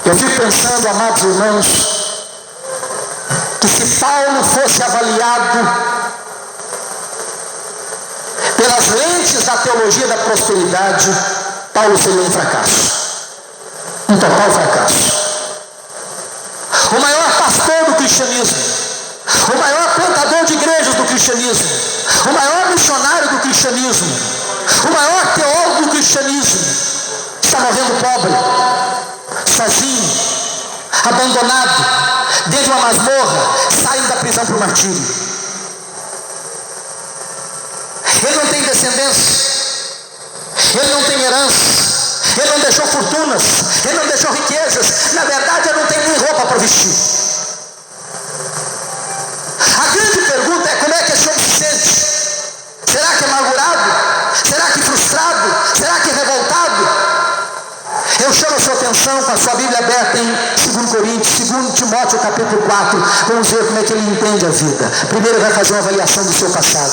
Eu fico pensando, amados irmãos, que se Paulo fosse avaliado pelas lentes da teologia da prosperidade, Paulo seria um fracasso, um total fracasso. O maior pastor do cristianismo, o maior plantador de igrejas do cristianismo, o maior missionário do cristianismo, o maior teólogo do cristianismo, está morrendo pobre, sozinho, abandonado, dentro de uma masmorra, saindo da prisão para o martírio. Ele não tem descendência, ele não tem herança, ele não deixou fortunas, ele não deixou riquezas, na verdade ele não tem nem roupa para vestir. A grande pergunta é: como é que esse homem se sente? Será que amargurado? Será que frustrado? Será que revoltado? Eu chamo a sua atenção com a sua Bíblia aberta em 2 Coríntios, 2 Timóteo capítulo 4, vamos ver como é que ele entende a vida. Primeiro vai fazer uma avaliação do seu passado,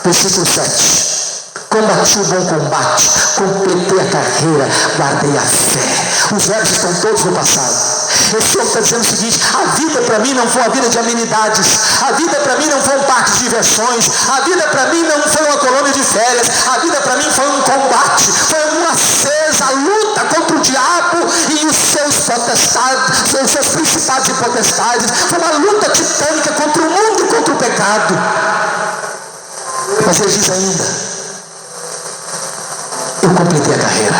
versículo 7. Combati o bom combate, completei a carreira, guardei a fé. Os verbos estão todos no passado. Esse homem está dizendo o seguinte: a vida para mim não foi uma vida de amenidades, a vida para mim não foi um parque de diversões, a vida para mim não foi uma colônia de férias, a vida para mim foi um combate, foi uma acesa luta contra o diabo e os seus potestades, os seus principados e potestades. Foi uma luta titânica contra o mundo e contra o pecado. Mas ele diz ainda: eu completei a carreira,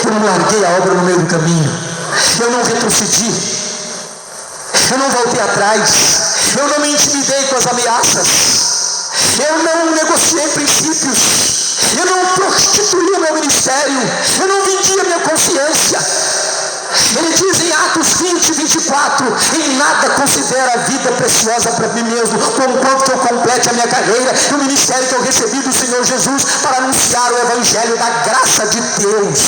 eu não larguei a obra no meio do caminho, eu não retrocedi, eu não voltei atrás, eu não me intimidei com as ameaças, eu não negociei princípios, eu não prostituí o meu ministério, eu não vendi a minha consciência. Ele diz em Atos 20, 24: em nada considero a vida preciosa para mim mesmo, conquanto que eu complete a minha carreira e o ministério que eu recebi do Senhor Jesus para anunciar o evangelho da graça de Deus.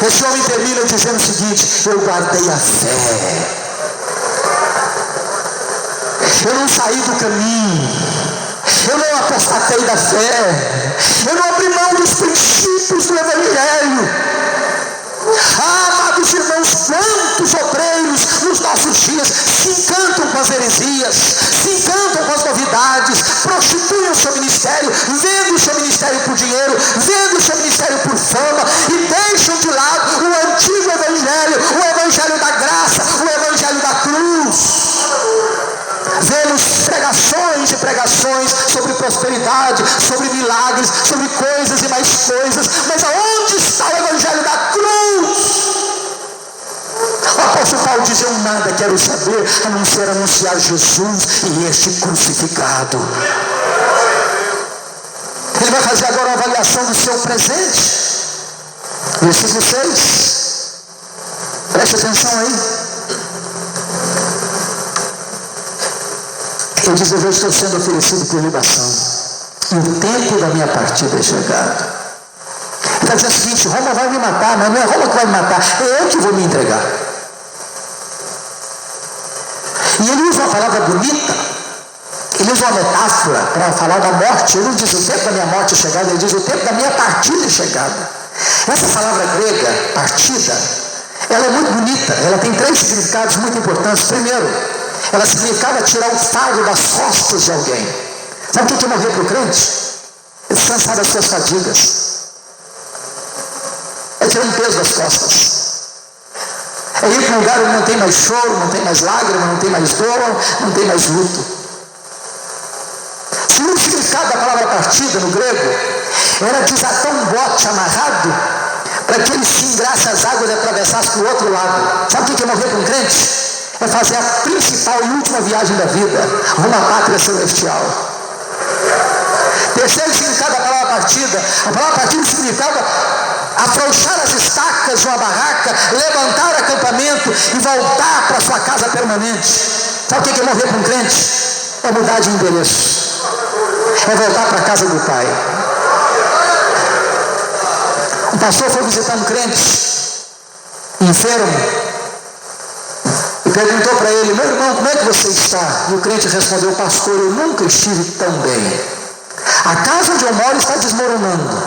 Esse homem termina dizendo o seguinte: eu guardei a fé, eu não saí do caminho, eu não apostatei da fé, eu não abri mão dos princípios do evangelho. Amados irmãos, quantos obreiros nos nossos dias se encantam com as heresias, se encantam com as novidades, prostituem o seu ministério, vendem o seu ministério por dinheiro, vendem o seu ministério por fama e deixam de lado o antigo evangelho, o evangelho da graça, o evangelho da cruz. Vemos pregações e pregações sobre prosperidade, sobre milagres, sobre coisas e mais coisas, mas aonde está o evangelho da cruz? O apóstolo Paulo diz: eu nada quero saber a não ser anunciar Jesus e este crucificado. Ele vai fazer agora uma avaliação do seu presente, versículo 6. Preste atenção aí. Ele diz: eu já estou sendo oferecido por libação e o tempo da minha partida é chegado. Ele está dizendo o seguinte: Roma vai me matar, mas não é Roma que vai me matar, é eu que vou me entregar. E ele usa uma palavra bonita, ele usa uma metáfora para falar da morte. Ele não diz o tempo da minha morte é chegado, ele diz o tempo da minha partida é chegado. Essa palavra grega, partida, ela é muito bonita, ela tem 3 significados muito importantes. Primeiro, ela significava tirar o fardo das costas de alguém. Sabe o que é morrer para o crente? É descansar das suas fadigas, é tirar um peso das costas, é ir para um lugar onde não tem mais choro, não tem mais lágrima, não tem mais dor, não tem mais luto. O segundo significado da palavra partida no grego era desatar um bote amarrado para que ele se engrasse as águas e atravessasse para o outro lado. Sabe o que é morrer para um crente? É fazer a principal e última viagem da vida rumo à pátria celestial. Terceiro significado da palavra partida: a palavra partida significava afrouxar as estacas de uma barraca, levantar acampamento e voltar para sua casa permanente. Sabe o que é morrer para um crente? É mudar de endereço, é voltar para a casa do Pai. Um pastor foi visitar um crente enfermo e perguntou para ele: meu irmão, como é que você está? E o crente respondeu: pastor, eu nunca estive tão bem. A casa onde eu moro está desmoronando,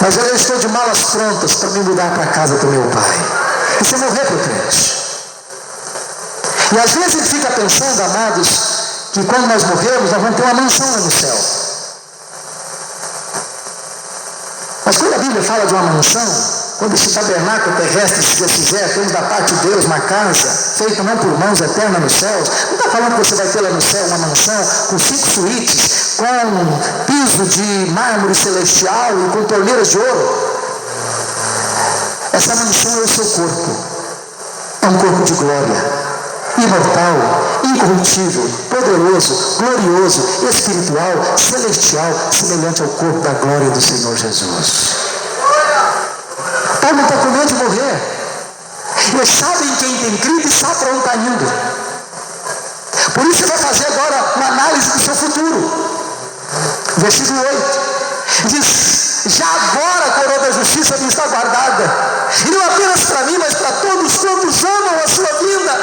Mas eu estou de malas prontas para me mudar para a casa do meu pai. Isso é morrer para o crente. E às vezes ele fica pensando, amados, que quando nós morrermos, nós vamos ter uma mansão lá no céu. Mas quando a Bíblia fala de uma mansão, quando esse tabernáculo terrestre se Deus fizer, temos da parte de Deus uma casa, feita não por mãos, eterna nos céus, não está falando que você vai ter lá no céu uma mansão com 5 suítes, com piso de mármore celestial e com torneiras de ouro. Essa mansão é o seu corpo. É um corpo de glória. Imortal, incorruptível, poderoso, glorioso, espiritual, celestial, semelhante ao corpo da glória do Senhor Jesus. Paulo não está com medo de morrer. Ele sabe em quem tem crido e sabe para onde está indo. Por isso ele vai fazer agora uma análise do seu futuro. Versículo 8 diz: já agora a coroa da justiça me está guardada, e não apenas para mim, mas para todos quantos amam a sua vinda.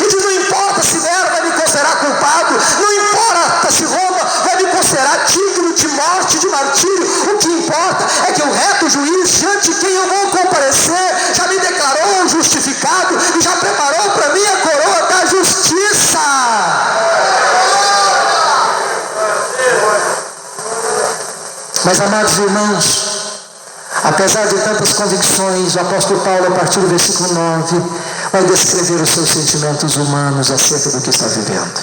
E diz: não importa se Nero vai me considerar culpado, não importa se Roma vai me considerar digno de morte, de martírio. O que importa é que o reto juiz, diante de quem eu vou comparecer, já me declarou justificado e já preparou para mim a coroa da justiça. Mas, amados irmãos, apesar de tantas convicções, o apóstolo Paulo, a partir do versículo 9, vai descrever os seus sentimentos humanos acerca do que está vivendo.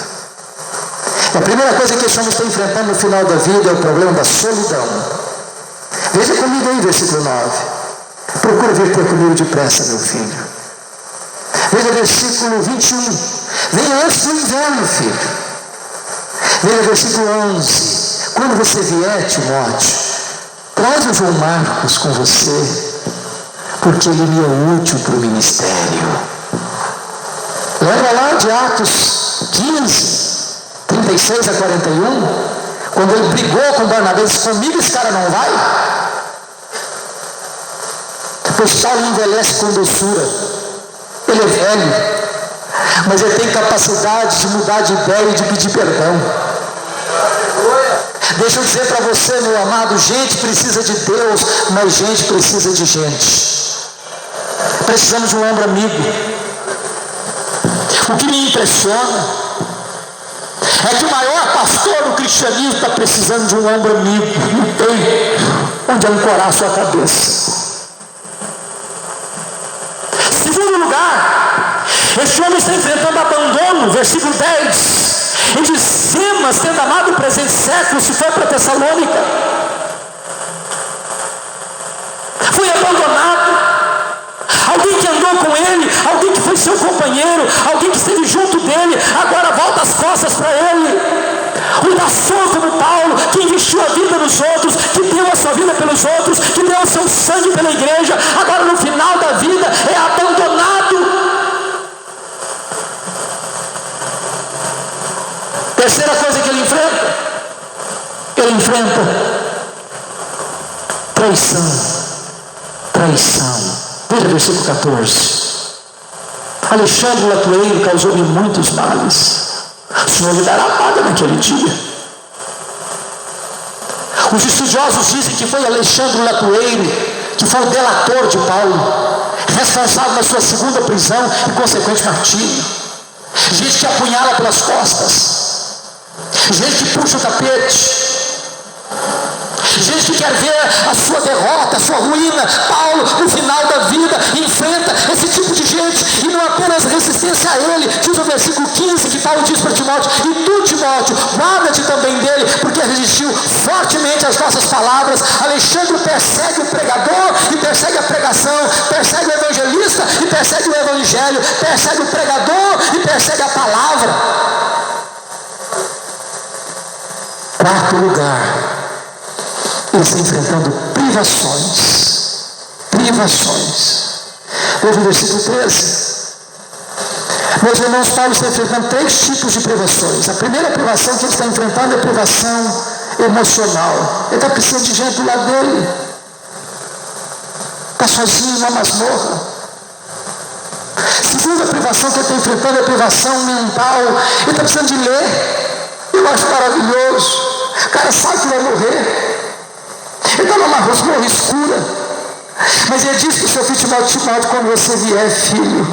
A primeira coisa que esse homem está enfrentando no final da vida é o problema da solidão. Veja comigo aí, versículo 9. Procura vir ter comigo depressa, meu filho. Veja versículo 21. Venha antes do inverno, filho. Veja versículo 11. Quando você vier, Timóteo, traz o João Marcos com você, porque ele me é útil para o ministério. Lembra lá de Atos 15, 36 a 41? Quando ele brigou com Barnabé, disse: comigo esse cara não vai? Pois Paulo envelhece com doçura. Ele é velho, mas ele tem capacidade de mudar de ideia e de pedir perdão. Deixa eu dizer para você, meu amado, gente precisa de Deus, mas gente precisa de gente. Precisamos de um ombro amigo. O que me impressiona é que o maior pastor do cristianismo está precisando de um ombro amigo. Não tem onde ancorar a sua cabeça. Segundo lugar, esse homem está enfrentando abandono. Versículo 10. Ele diz: Demas, tendo amado o presente século, se foi para Tessalônica. Foi abandonado. Alguém que andou com ele, alguém que foi seu companheiro, alguém que esteve junto dele, agora volta as costas para ele. Um pastor como Paulo, que investiu a vida nos outros, que deu a sua vida pelos outros, que deu o seu sangue pela igreja, agora no final da vida é abandonado. Terceira coisa que ele enfrenta traição. Veja o versículo 14. Alexandre o Latueiro causou-me muitos males. O Senhor lhe dará paga naquele dia. Os estudiosos dizem que foi Alexandre o Latueiro que foi o delator de Paulo, responsável na sua segunda prisão e consequente martírio. Gente que apunhala pelas costas, gente que puxa o tapete, gente que quer ver a sua derrota, a sua ruína. Paulo, no final da vida, enfrenta esse tipo de gente, e não apenas resistência a ele. Diz o versículo 15 que Paulo diz para Timóteo: e tu, Timóteo, guarda-te também dele, porque resistiu fortemente às nossas palavras. Alexandre persegue o pregador e persegue a pregação, persegue o evangelista e persegue o evangelho, persegue o pregador e persegue a palavra. Quarto lugar, ele está enfrentando privações. Veja o versículo 13. Meus irmãos, Paulo está enfrentando 3 tipos de privações. A primeira privação que ele está enfrentando é a privação emocional. Ele está precisando de gente do lado dele. Está sozinho na masmorra. Segunda privação que ele está enfrentando é a privação mental. Ele está precisando de ler. Eu acho maravilhoso. O cara sabe que vai morrer. Ele está numa masmorra escura. Mas ele disse para o seu filho Timóteo: quando você vier, filho,